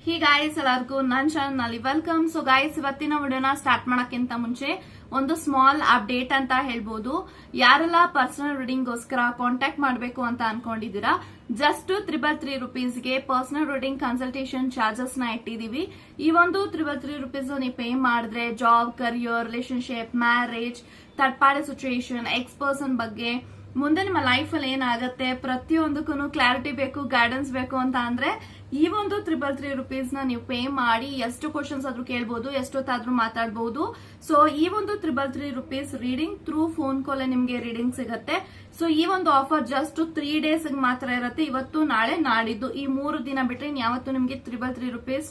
ಹೀ guys, ಎಲ್ಲರಿಗೂ ನನ್ನ channel ನಲ್ಲಿ ವೆಲ್ಕಮ್. ಸೊ ಗಾಯ್ಸ್, ಇವತ್ತಿನ ವಿಡಿಯೋನ ಸ್ಟಾರ್ಟ್ ಮಾಡಕ್ಕಿಂತ ಮುಂಚೆ ಒಂದು ಸ್ಮಾಲ್ ಅಪ್ಡೇಟ್ ಅಂತ ಹೇಳ್ಬೋದು. ಯಾರೆಲ್ಲ ಪರ್ಸನಲ್ ರೀಡಿಂಗ್ ಗೋಸ್ಕರ ಕಾಂಟ್ಯಾಕ್ಟ್ ಮಾಡಬೇಕು ಅಂತ ಅನ್ಕೊಂಡಿದೀರಾ, ಜಸ್ಟ್ 333 rupeesಗೆ ಪರ್ಸನಲ್ ರೀಡಿಂಗ್ ಕನ್ಸಲ್ಟೇಷನ್ ಚಾರ್ಜಸ್ ನ ಇಟ್ಟಿದೀವಿ. ಈ ಒಂದು 333 rupees ನೀವು ಪೇ ಮಾಡಿದ್ರೆ job, career, relationship, marriage, third party situation, ex person ಬಗ್ಗೆ, ಮುಂದೆ ನಿಮ್ಮ ಲೈಫ್ ಅಲ್ಲಿ ಏನಾಗುತ್ತೆ ಪ್ರತಿಯೊಂದಕ್ಕೂ ಕ್ಲಾರಿಟಿ ಬೇಕು, ಗೈಡೆನ್ಸ್ ಬೇಕು ಅಂತ ಅಂದ್ರೆ ಈ ಒಂದು 333 rupees ನ ನೀವು ಪೇ ಮಾಡಿ ಎಷ್ಟು ಕ್ವಶನ್ಸ್ ಆದ್ರೂ ಕೇಳಬಹುದು, ಎಷ್ಟೊತ್ತಾದ್ರೂ ಮಾತಾಡಬಹುದು. ಸೊ ಈ ಒಂದು 333 rupees reading through phone call ನಿಮ್ಗೆ ರೀಡಿಂಗ್ ಸಿಗುತ್ತೆ. ಸೊ ಈ ಒಂದು ಆಫರ್ ಜಸ್ಟ್ 3 days ಮಾತ್ರ ಇರುತ್ತೆ. ಇವತ್ತು, ನಾಳೆ, ನಾಡಿದ್ದು ಈ 3 ದಿನ ಬಿಟ್ರೆ ಯಾವತ್ತು ನಿಮ್ಗೆ 333 rupees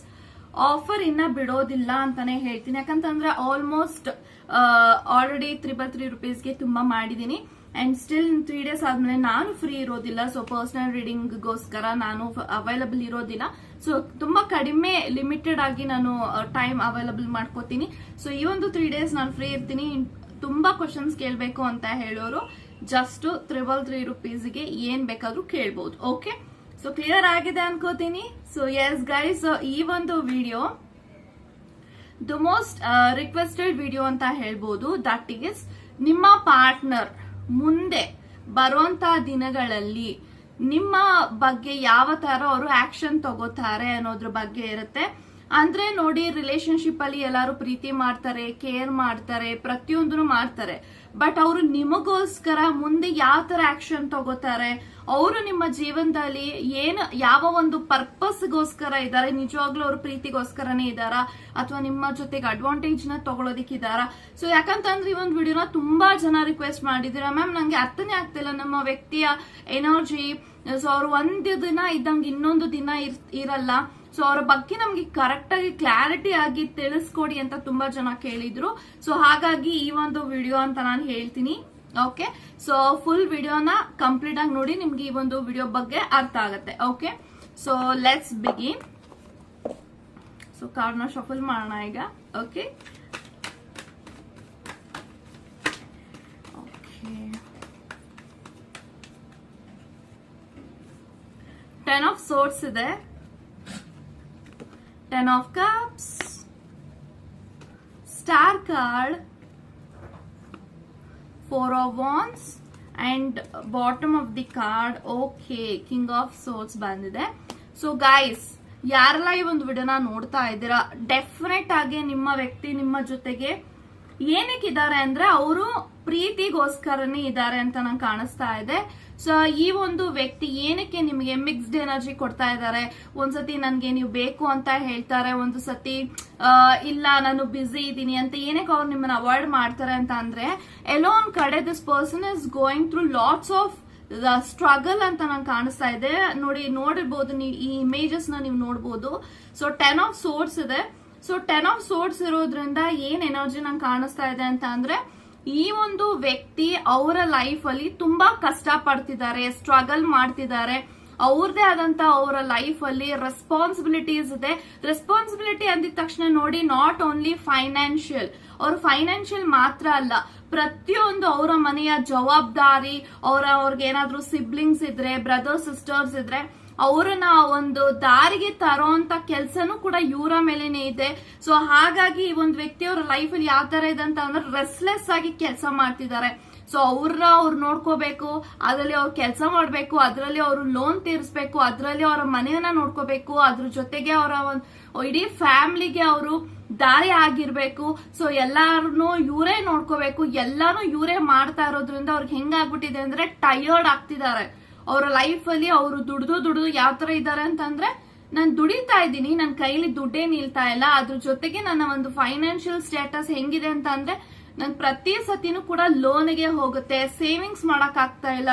ಆಫರ್ ಇನ್ನ ಬಿಡೋದಿಲ್ಲ ಅಂತಾನೆ ಹೇಳ್ತೀನಿ. ಯಾಕಂತಂದ್ರೆ ಆಲ್ಮೋಸ್ಟ್ ಆಲ್ರೆಡಿ 333 rupeesಗೆ ತುಂಬಾ ಮಾಡಿದೀನಿ ಅಂಡ್ ಸ್ಟಿಲ್ 3 days ಆದ್ಮೇಲೆ ನಾನು ಫ್ರೀ ಇರೋದಿಲ್ಲ. ಸೊ ಪರ್ಸನಲ್ ರೀಡಿಂಗ್ ಗೋಸ್ಕರ ನಾನು ಅವೈಲಬಲ್ ಇರೋದಿಲ್ಲ. ಸೊ ತುಂಬಾ ಕಡಿಮೆ ಲಿಮಿಟೆಡ್ ಆಗಿ ನಾನು ಟೈಮ್ ಅವೈಲಬಲ್ ಮಾಡ್ಕೋತೀನಿ. ಸೊ ಈ ಒಂದು 3 days ನಾನು ಫ್ರೀ ಇರ್ತೀನಿ. ತುಂಬಾ ಕ್ವಶನ್ಸ್ ಕೇಳಬೇಕು ಅಂತ ಹೇಳೋರು ಜಸ್ಟ್ 333 rupeesಗೆ ಏನ್ ಬೇಕಾದ್ರೂ ಕೇಳ್ಬಹುದು. ಓಕೆ, ಸೊ ಕ್ಲಿಯರ್ ಆಗಿದೆ ಅನ್ಕೋತೀನಿ. ಸೊ ಎಸ್ ಗೈಸ್, ಈ ಒಂದು video the most requested video ಅಂತ ಹೇಳ್ಬೋದು. ದಟ್ ಈಸ್ ನಿಮ್ಮ ಪಾರ್ಟ್ನರ್ ಮುಂದೆ ಬರುವಂತ ದಿನಗಳಲ್ಲಿ ನಿಮ್ಮ ಬಗ್ಗೆ ಯಾವ ತರ ಅವರು ಆಕ್ಷನ್ ತಗೋತಾರೆ ಅನ್ನೋದ್ರ ಬಗ್ಗೆ ಇರುತ್ತೆ. ಅಂದ್ರೆ ನೋಡಿ, ರಿಲೇಶನ್ಶಿಪ್ ಅಲ್ಲಿ ಎಲ್ಲಾರು ಪ್ರೀತಿ ಮಾಡ್ತಾರೆ, ಕೇರ್ ಮಾಡ್ತಾರೆ, ಪ್ರತಿಯೊಂದನ್ನು ಮಾಡ್ತಾರೆ. ಬಟ್ ಅವರು ನಿಮಗೋಸ್ಕರ ಮುಂದೆ ಯಾವ ತರ ಆಕ್ಷನ್ ತಗೋತಾರೆ, ಅವರು ನಿಮ್ಮ ಜೀವನದಲ್ಲಿ ಯಾವ ಒಂದು ಪರ್ಪಸ್ಗೋಸ್ಕರ ಇದ್ದಾರೆ, ನಿಜವಾಗ್ಲೂ ಅವರು ಪ್ರೀತಿಗೋಸ್ಕರನೇ ಇದ್ದಾರಾ ಅಥವಾ ನಿಮ್ಮ ಜೊತೆಗೆ ಅಡ್ವಾಂಟೇಜ್ ನ ತಗೊಳೋದಿಕ್ಕಿದಾರ. ಸೊ ಯಾಕಂತಂದ್ರೆ ಈ ಒಂದು ವಿಡಿಯೋನ ತುಂಬಾ ಜನ ರಿಕ್ವೆಸ್ಟ್ ಮಾಡಿದೀರಾ, ಮ್ಯಾಮ್ ನಂಗೆ ಅರ್ಥನೇ ಆಗ್ತಿಲ್ಲ ನಮ್ಮ ವ್ಯಕ್ತಿಯ ಎನರ್ಜಿ. ಸೊ ಅವ್ರು ಒಂದು ದಿನ ಇದ್ದಂಗೆ ಇನ್ನೊಂದು ದಿನ ಇರಲ್ಲ. ಸೊ ಅವರ ಬಗ್ಗೆ ನಮ್ಗೆ ಕರೆಕ್ಟ್ ಆಗಿ ಕ್ಲಾರಿಟಿ ಆಗಿ ತಿಳಿಸ್ಕೊಡಿ ಅಂತ ತುಂಬಾ ಜನ ಕೇಳಿದ್ರು. ಸೊ ಹಾಗಾಗಿ ಈ ಒಂದು ವಿಡಿಯೋ ಅಂತ ನಾನು ಹೇಳ್ತೀನಿ. ಓಕೆ, ಸೊ ಫುಲ್ ವಿಡಿಯೋನ ಕಂಪ್ಲೀಟ್ ಆಗಿ ನೋಡಿ, ನಿಮ್ಗೆ ಈ ಒಂದು ವಿಡಿಯೋ ಬಗ್ಗೆ ಅರ್ಥ ಆಗುತ್ತೆ. Okay, so let's begin. So ಕಾರ್ಡ್ನ ಶಫಲ್ ಮಾಡೋಣ ಈಗ. ಓಕೆ, Ten of Swords ಇದೆ, Ten of Cups, Star card, Four of Wands and bottom of the card. Okay, King of Swords ಬಂದಿದೆ. ಸೊ ಗೈಸ್, ಯಾರೆಲ್ಲ ಈ ಒಂದು ವಿಡಿಯೋನ ನೋಡ್ತಾ ಇದ್ದೀರಾ, ಡೆಫಿನೆಟ್ ಆಗಿ ನಿಮ್ಮ ವ್ಯಕ್ತಿ ನಿಮ್ಮ ಜೊತೆಗೆ ಏನಕ್ಕಿದ್ದಾರೆ ಅಂದ್ರೆ ಅವರು ಪ್ರೀತಿಗೋಸ್ಕರನೇ ಇದ್ದಾರೆ ಅಂತ ನಂಗೆ ಕಾಣಿಸ್ತಾ ಇದೆ. ಸೊ ಈ ಒಂದು ವ್ಯಕ್ತಿ ಏನಕ್ಕೆ ನಿಮಗೆ ಮಿಕ್ಸ್ಡ್ ಎನರ್ಜಿ ಕೊಡ್ತಾ ಇದ್ದಾರೆ, ಒಂದ್ಸತಿ ನನ್ಗೆ ನೀವು ಬೇಕು ಅಂತ ಹೇಳ್ತಾರೆ, ಒಂದು ಸತಿ ಇಲ್ಲ ನಾನು ಬಿಸಿ ಇದ್ದೀನಿ ಅಂತ ಏನಕ್ಕೆ ಅವ್ರು ನಿಮ್ಮನ್ನ ಅವಾಯ್ಡ್ ಮಾಡ್ತಾರೆ ಅಂತ ಅಂದ್ರೆ, ಎಲ್ಲೋ ಒಂದ್ ಕಡೆ this person is going through lots of struggle ಅಂತ ನಂಗೆ ಕಾಣಿಸ್ತಾ ಇದೆ. ನೋಡಿರ್ಬೋದು ನೀವು, ಈ ಇಮೇಜಸ್ ನ ನೀವು ನೋಡ್ಬೋದು. ಸೊ 10 of Swords ಇದೆ. ಸೊ 10 of Swords ಇರೋದ್ರಿಂದ ಏನ್ ಎನರ್ಜಿ ನಂಗೆ ಕಾಣಿಸ್ತಾ ಇದೆ ಅಂತ ಅಂದ್ರೆ, ಈ ಒಂದು ವ್ಯಕ್ತಿ ಅವರ ಲೈಫ್ ಅಲ್ಲಿ ತುಂಬಾ ಕಷ್ಟ ಪಡ್ತಿದ್ದಾರೆ, ಸ್ಟ್ರಗಲ್ ಮಾಡ್ತಿದ್ದಾರೆ. ಅವ್ರದೇ ಆದಂತ ಅವರ ಲೈಫ್ ಅಲ್ಲಿ ರೆಸ್ಪಾನ್ಸಿಬಿಲಿಟೀಸ್ ಇದೆ. ರೆಸ್ಪಾನ್ಸಿಬಿಲಿಟಿ ಅಂದಿದ ತಕ್ಷಣ ನೋಡಿ, ನಾಟ್ ಓನ್ಲಿ ಫೈನಾನ್ಷಿಯಲ್, ಅವ್ರ ಫೈನಾನ್ಷಿಯಲ್ ಮಾತ್ರ ಅಲ್ಲ, ಪ್ರತಿಯೊಂದು ಅವರ ಮನೆಯ ಜವಾಬ್ದಾರಿ, ಅವ್ರಿಗೆ ಏನಾದ್ರೂ ಸಿಬ್ಲಿಂಗ್ಸ್ ಇದ್ರೆ, ಬ್ರದರ್ಸ್ ಸಿಸ್ಟರ್ಸ್ ಇದ್ರೆ ಅವ್ರನ್ನ ಒಂದು ದಾರಿಗೆ ತರೋಂತ ಕೆಲ್ಸನೂ ಕೂಡ ಇವರ ಮೇಲೇನೆ ಇದೆ. ಸೊ ಹಾಗಾಗಿ ಈ ಒಂದು ವ್ಯಕ್ತಿ ಅವರ ಲೈಫ್ ಅಲ್ಲಿ ಯಾವ ತರ ಇದೆ ಅಂತ ಅಂದ್ರೆ, ರೆಸ್ಲೆಸ್ ಆಗಿ ಕೆಲಸ ಮಾಡ್ತಿದ್ದಾರೆ. ಸೊ ಅವ್ರು ನೋಡ್ಕೋಬೇಕು, ಅದರಲ್ಲಿ ಅವ್ರು ಕೆಲಸ ಮಾಡ್ಬೇಕು, ಅದರಲ್ಲಿ ಅವರು ಲೋನ್ ತೀರಿಸಬೇಕು, ಅದರಲ್ಲಿ ಅವರ ಮನೆಯನ್ನ ನೋಡ್ಕೋಬೇಕು, ಅದ್ರ ಜೊತೆಗೆ ಅವರ ಇಡೀ ಫ್ಯಾಮಿಲಿಗೆ ಅವರು ದಾರಿ ಆಗಿರ್ಬೇಕು. ಸೊ ಎಲ್ಲಾರನ್ನು ಇವರೇ ನೋಡ್ಕೋಬೇಕು, ಎಲ್ಲಾನು ಇವರೇ ಮಾಡ್ತಾ ಇರೋದ್ರಿಂದ ಅವ್ರಿಗೆ ಹೆಂಗಾಗ್ಬಿಟ್ಟಿದೆ ಅಂದ್ರೆ ಟಯರ್ಡ್ ಆಗ್ತಿದ್ದಾರೆ. ಅವರ ಲೈಫ್ ಅಲ್ಲಿ ಅವರು ದುಡ್ದು ಯಾವ ತರ ಇದ್ದಾರೆ ಅಂತಂದ್ರೆ, ನಾನು ದುಡಿತಾ ಇದ್ದೀನಿ, ನನ್ನ ಕೈಲಿ ದುಡ್ಡೇ ನಿಲ್ತಾ ಇಲ್ಲ, ಅದ್ರ ಜೊತೆಗೆ ನನ್ನ ಒಂದು ಫೈನಾನ್ಷಿಯಲ್ ಸ್ಟೇಟಸ್ ಹೆಂಗಿದೆ ಅಂತ ಅಂದ್ರೆ, ನನ್ ಪ್ರತಿ ಸತಿನೂ ಕೂಡ ಲೋನ್ಗೆ ಹೋಗುತ್ತೆ, ಸೇವಿಂಗ್ಸ್ ಮಾಡಕ್ ಆಗ್ತಾ ಇಲ್ಲ.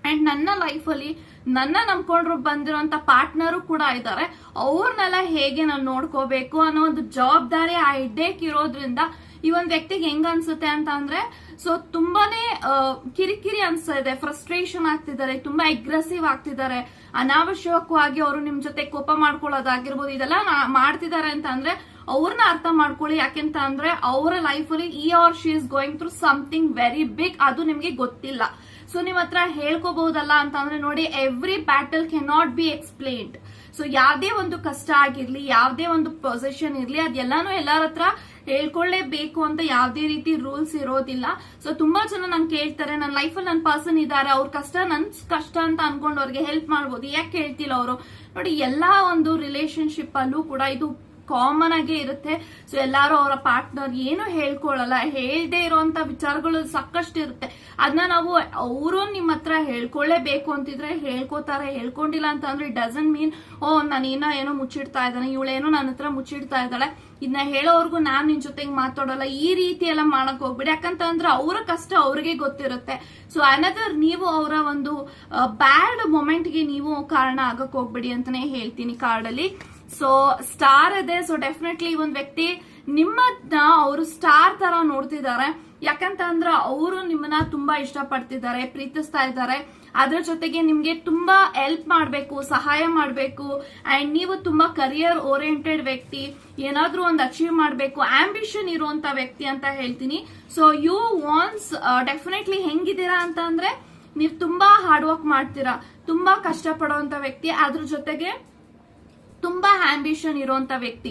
ಅಂಡ್ ನನ್ನ ಲೈಫ್ ಅಲ್ಲಿ ನನ್ನ ನಂಬ್ಕೊಂಡ್ರು ಬಂದಿರೋಂತ ಪಾರ್ಟ್ನರು ಕೂಡ ಇದ್ದಾರೆ. ಅವ್ರನ್ನೆಲ್ಲ ಹೇಗೆ ನಾನು ನೋಡ್ಕೋಬೇಕು ಅನ್ನೋ ಒಂದು ಜವಾಬ್ದಾರಿ ಆ ಹೆಡ್ಡೇಕ್ ಇರೋದ್ರಿಂದ ಈ ಒಂದ್ ವ್ಯಕ್ತಿಗೆ ಹೆಂಗ ಅನ್ಸುತ್ತೆ ಅಂತ ಅಂದ್ರೆ, ಸೊ ತುಂಬಾನೇ ಕಿರಿಕಿರಿ ಅನ್ಸ್ತಾ ಇದೆ, ಫ್ರಸ್ಟ್ರೇಷನ್ ಆಗ್ತಿದ್ದಾರೆ, ತುಂಬಾ ಅಗ್ರೆಸಿವ್ ಆಗ್ತಿದ್ದಾರೆ, ಅನಾವಶ್ಯಕವಾಗಿ ಅವರು ನಿಮ್ ಜೊತೆ ಕೋಪ ಮಾಡ್ಕೊಳ್ಳೋದಾಗಿರ್ಬೋದು, ಇದೆಲ್ಲ ಮಾಡ್ತಿದ್ದಾರೆ ಅಂತ ಅಂದ್ರೆ ಅವ್ರನ್ನ ಅರ್ಥ ಮಾಡ್ಕೊಳ್ಳಿ. ಯಾಕೆಂತ ಅಂದ್ರೆ ಅವರ ಲೈಫ್ ಅಲ್ಲಿ he or she is going through something very big, ಅದು ನಿಮ್ಗೆ ಗೊತ್ತಿಲ್ಲ. ಸೊ ನಿಮ್ ಹತ್ರ ಹೇಳ್ಕೋಬಹುದಲ್ಲ ಅಂತ ಅಂದ್ರೆ, ನೋಡಿ, every battle can not be explained. So ಯಾವ್ದೇ ಒಂದು ಕಷ್ಟ ಆಗಿರ್ಲಿ, ಯಾವ್ದೇ ಒಂದು ಪೊಸಿಷನ್ ಇರ್ಲಿ, ಅದೆಲ್ಲಾನು ಎಲ್ಲಾರ ಹತ್ರ ಹೇಳ್ಕೊಳ್ಳೇಬೇಕು ಅಂತ ಯಾವ್ದೇ ರೀತಿ ರೂಲ್ಸ್ ಇರೋದಿಲ್ಲ. ಸೊ ತುಂಬಾ ಜನ ನಂಗೆ ಕೇಳ್ತಾರೆ, ನನ್ನ ಲೈಫಲ್ಲಿ ನನ್ನ ಪರ್ಸನ್ ಇದಾರೆ, ಅವ್ರ ಕಷ್ಟ ನನ್ ಕಷ್ಟ ಅಂತ ಅನ್ಕೊಂಡು ಅವ್ರಿಗೆ ಹೆಲ್ಪ್ ಮಾಡ್ಬೋದು, ಯಾಕೆ ಹೇಳ್ತಿಲ್ಲ ಅವರು? ನೋಡಿ, ಎಲ್ಲಾ ಒಂದು ರಿಲೇಶನ್ಶಿಪ್ ಅಲ್ಲೂ ಕೂಡ ಇದು ಕಾಮನ್ ಆಗೇ ಇರುತ್ತೆ. ಸೊ ಎಲ್ಲಾರು ಅವರ ಪಾರ್ಟ್ನರ್ ಏನು ಹೇಳ್ಕೊಳ್ಳಲ್ಲ, ಹೇಳ್ದೇ ಇರುವಂತ ವಿಚಾರಗಳು ಸಾಕಷ್ಟು ಇರುತ್ತೆ. ಅದನ್ನ ನಾವು ಅವರು ನಿಮ್ಮ ಹತ್ರ ಹೇಳ್ಕೊಳ್ಳೇಬೇಕು ಅಂತಿದ್ರೆ ಹೇಳ್ಕೋತಾರೆ. ಹೇಳ್ಕೊಂಡಿಲ್ಲ ಅಂತ ಅಂದ್ರೆ ಇಟ್ ಡಸಂಟ್ ಮೀನ್ ನಾನೇನೋ ಏನೋ ಮುಚ್ಚಿಡ್ತಾ ಇದ್ದಾನೆ, ಇವಳೇನೋ ನನ್ನ ಹತ್ರ ಮುಚ್ಚಿಡ್ತಾ ಇದ್ದಾಳೆ, ಇದನ್ನ ಹೇಳೋವರ್ಗು ನಾನ್ ನಿನ್ ಜೊತೆಗೆ ಮಾತಾಡೋಲ್ಲ, ಈ ರೀತಿ ಎಲ್ಲ ಮಾಡಕ್ ಹೋಗ್ಬೇಡಿ. ಯಾಕಂತಂದ್ರೆ ಅವರ ಕಷ್ಟ ಅವ್ರಿಗೆ ಗೊತ್ತಿರುತ್ತೆ. ಸೊ ಅನದರ್ ನೀವು ಅವರ ಒಂದು ಬ್ಯಾಡ್ ಮೊಮೆಂಟ್ಗೆ ನೀವು ಕಾರಣ ಆಗಕ್ ಹೋಗ್ಬೇಡಿ ಅಂತಾನೆ ಹೇಳ್ತೀನಿ ಕಾರ್ಡ್ ಅಲ್ಲಿ. ಸೊ ಸ್ಟಾರ್ ಇದೆ. ಸೊ ಡೆಫಿನೆಟ್ಲಿ ಒಂದ್ ವ್ಯಕ್ತಿ ನಿಮ್ಮನ್ನ ಅವರು ಸ್ಟಾರ್ ತರ ನೋಡ್ತಿದ್ದಾರೆ. ಯಾಕಂತ ಅಂದ್ರೆ ಅವರು ನಿಮ್ಮನ್ನ ತುಂಬಾ ಇಷ್ಟಪಡ್ತಿದ್ದಾರೆ, ಪ್ರೀತಿಸ್ತಾ ಇದ್ದಾರೆ. ಅದ್ರ ಜೊತೆಗೆ ನಿಮ್ಗೆ ತುಂಬಾ ಹೆಲ್ಪ್ ಮಾಡ್ಬೇಕು, ಸಹಾಯ ಮಾಡ್ಬೇಕು. ಅಂಡ್ ನೀವು ತುಂಬಾ ಕರಿಯರ್ ಓರಿಯೆಂಟೆಡ್ ವ್ಯಕ್ತಿ, ಏನಾದ್ರೂ ಒಂದು ಅಚೀವ್ ಮಾಡ್ಬೇಕು, ಆಂಬಿಷನ್ ಇರುವಂತ ವ್ಯಕ್ತಿ ಅಂತ ಹೇಳ್ತೀನಿ. ಸೊ ಯು ವಾಂಟ್ಸ್ ಡೆಫಿನೆಟ್ಲಿ ಹೆಂಗಿದ್ದೀರಾ ಅಂತ ಅಂದ್ರೆ ನೀವು ತುಂಬಾ ಹಾರ್ಡ್ ವರ್ಕ್ ಮಾಡ್ತೀರಾ, ತುಂಬಾ ಕಷ್ಟ ಪಡುವಂತ ವ್ಯಕ್ತಿ. ಅದ್ರ ಜೊತೆಗೆ ತುಂಬಾ ಆಂಬಿಷನ್ ಇರುವಂತ ವ್ಯಕ್ತಿ.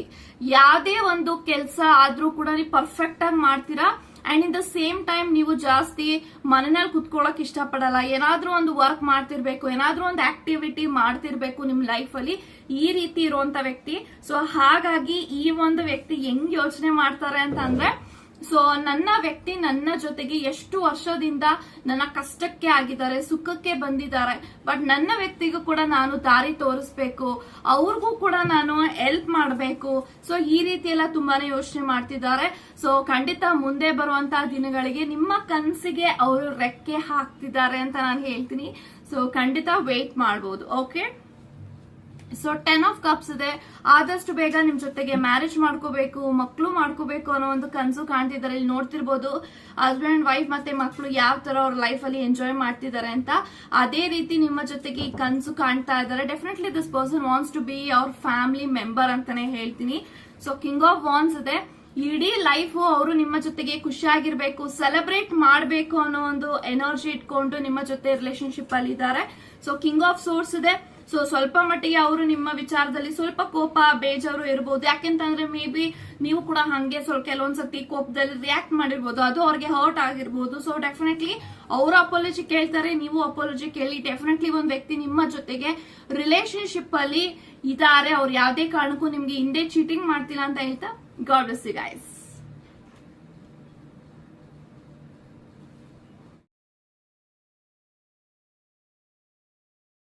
ಯಾವ್ದೇ ಒಂದು ಕೆಲಸ ಆದ್ರೂ ಕೂಡ ನೀವು ಪರ್ಫೆಕ್ಟ್ ಆಗಿ ಮಾಡ್ತೀರಾ. And in the same time ನೀವು ಜಾಸ್ತಿ ಮನೆಯಲ್ಲಿ ಕುತ್ಕೊಳ್ಳೋಕೆ ಇಷ್ಟಪಡಲ್ಲ, ಏನಾದ್ರೂ ಒಂದು ವರ್ಕ್ ಮಾಡ್ತಿರ್ಬೇಕು, ಏನಾದ್ರೂ ಒಂದು ಆಕ್ಟಿವಿಟಿ ಮಾಡ್ತಿರ್ಬೇಕು ನಿಮ್ ಲೈಫ್ ಅಲ್ಲಿ, ಈ ರೀತಿ ಇರುವಂತ ವ್ಯಕ್ತಿ. ಸೊ ಹಾಗಾಗಿ ಈ ಒಂದು ವ್ಯಕ್ತಿ ಹೆಂಗ್ ಯೋಚನೆ ಮಾಡ್ತಾರೆ ಅಂತ ಅಂದ್ರೆ, ಸೊ ನನ್ನ ವ್ಯಕ್ತಿ ನನ್ನ ಜೊತೆಗೆ ಎಷ್ಟು ವರ್ಷದಿಂದ ನನ್ನ ಕಷ್ಟಕ್ಕೆ ಆಗಿದ್ದಾರೆ, ಸುಖಕ್ಕೆ ಬಂದಿದ್ದಾರೆ, ಬಟ್ ನನ್ನ ವ್ಯಕ್ತಿಗೂ ಕೂಡ ನಾನು ದಾರಿ ತೋರಿಸ್ಬೇಕು, ಅವ್ರಿಗೂ ಕೂಡ ನಾನು ಹೆಲ್ಪ್ ಮಾಡಬೇಕು. ಸೊ ಈ ರೀತಿ ಎಲ್ಲ ತುಂಬಾನೇ ಯೋಚನೆ ಮಾಡ್ತಿದ್ದಾರೆ. ಸೊ ಖಂಡಿತ ಮುಂದೆ ಬರುವಂತಹ ದಿನಗಳಿಗೆ ನಿಮ್ಮ ಕನಸಿಗೆ ಅವರು ರೆಕ್ಕೆ ಹಾಕ್ತಿದ್ದಾರೆ ಅಂತ ನಾನು ಹೇಳ್ತೀನಿ. ಸೊ ಖಂಡಿತ ವೇಟ್ ಮಾಡಬಹುದು. ಓಕೆ, ಸೊ 10 ಆಫ್ ಕಪ್ಸ್ ಇದೆ. ಆದಷ್ಟು ಬೇಗ ನಿಮ್ ಜೊತೆಗೆ ಮ್ಯಾರೇಜ್ ಮಾಡ್ಕೋಬೇಕು, ಮಕ್ಕಳು ಮಾಡ್ಕೋಬೇಕು ಅನ್ನೋ ಒಂದು ಕನಸು ಕಾಣ್ತಿದ್ದಾರೆ. ಇಲ್ಲಿ ನೋಡ್ತಿರ್ಬೋದು ಹಸ್ಬೆಂಡ್ ವೈಫ್ ಮತ್ತೆ ಮಕ್ಕಳು ಯಾವ ತರ ಅವ್ರ ಲೈಫ್ ಅಲ್ಲಿ ಎಂಜಾಯ್ ಮಾಡ್ತಿದ್ದಾರೆ ಅಂತ. ಅದೇ ರೀತಿ ನಿಮ್ಮ ಜೊತೆಗೆ ಈ ಕನಸು ಕಾಣ್ತಾ ಇದ್ದಾರೆ. Definitely this person wants to be our family member ಅಂತಾನೆ ಹೇಳ್ತೀನಿ. ಸೊ ಕಿಂಗ್ ಆಫ್ ವಾನ್ಸ್ ಇದೆ. ಇಡೀ ಲೈಫ್ ಅವರು ನಿಮ್ಮ ಜೊತೆಗೆ ಖುಷಿಯಾಗಿರ್ಬೇಕು, ಸೆಲೆಬ್ರೇಟ್ ಮಾಡಬೇಕು ಅನ್ನೋ ಒಂದು ಎನರ್ಜಿ ಇಟ್ಕೊಂಡು ನಿಮ್ಮ ಜೊತೆ ರಿಲೇಶನ್ಶಿಪ್ ಅಲ್ಲಿ ಇದ್ದಾರೆ. ಸೊ ಕಿಂಗ್ ಆಫ್ ಸೋರ್ಸ್ ಇದೆ. ಸೊ ಸ್ವಲ್ಪ ಮಟ್ಟಿಗೆ ಅವರು ನಿಮ್ಮ ವಿಚಾರದಲ್ಲಿ ಸ್ವಲ್ಪ ಕೋಪ ಬೇಜಾರು ಇರಬಹುದು. ಯಾಕೆಂತಂದ್ರೆ ಮೇ ಬಿ ನೀವು ಕೂಡ ಹಂಗೆ ಸ್ವಲ್ಪ ಕೆಲವೊಂದ್ಸತಿ ಕೋಪದಲ್ಲಿ ರಿಯಾಕ್ಟ್ ಮಾಡಿರ್ಬೋದು, ಅದು ಅವ್ರಿಗೆ ಹರ್ಟ್ ಆಗಿರ್ಬೋದು. ಸೊ ಡೆಫಿನೆಟ್ಲಿ ಅವರು ಅಪಾಲಜಿ ಕೇಳ್ತಾರೆ, ನೀವು ಅಪಾಲಜಿ ಕೇಳಿ. ಡೆಫಿನೆಟ್ಲಿ ಒಂದ್ ವ್ಯಕ್ತಿ ನಿಮ್ಮ ಜೊತೆಗೆ ರಿಲೇಶನ್ಶಿಪ್ ಅಲ್ಲಿ ಇದಾರೆ. ಅವ್ರು ಯಾವ್ದೇ ಕಾರಣಕ್ಕೂ ನಿಮ್ಗೆ ಹಿಂದೆ ಚೀಟಿಂಗ್ ಮಾಡ್ತಿಲ್ಲ ಅಂತ ಹೇಳ್ತಾ ಗಾಡ್ ಬ್ಲೆಸ್ ಯು ಗೈಸ್.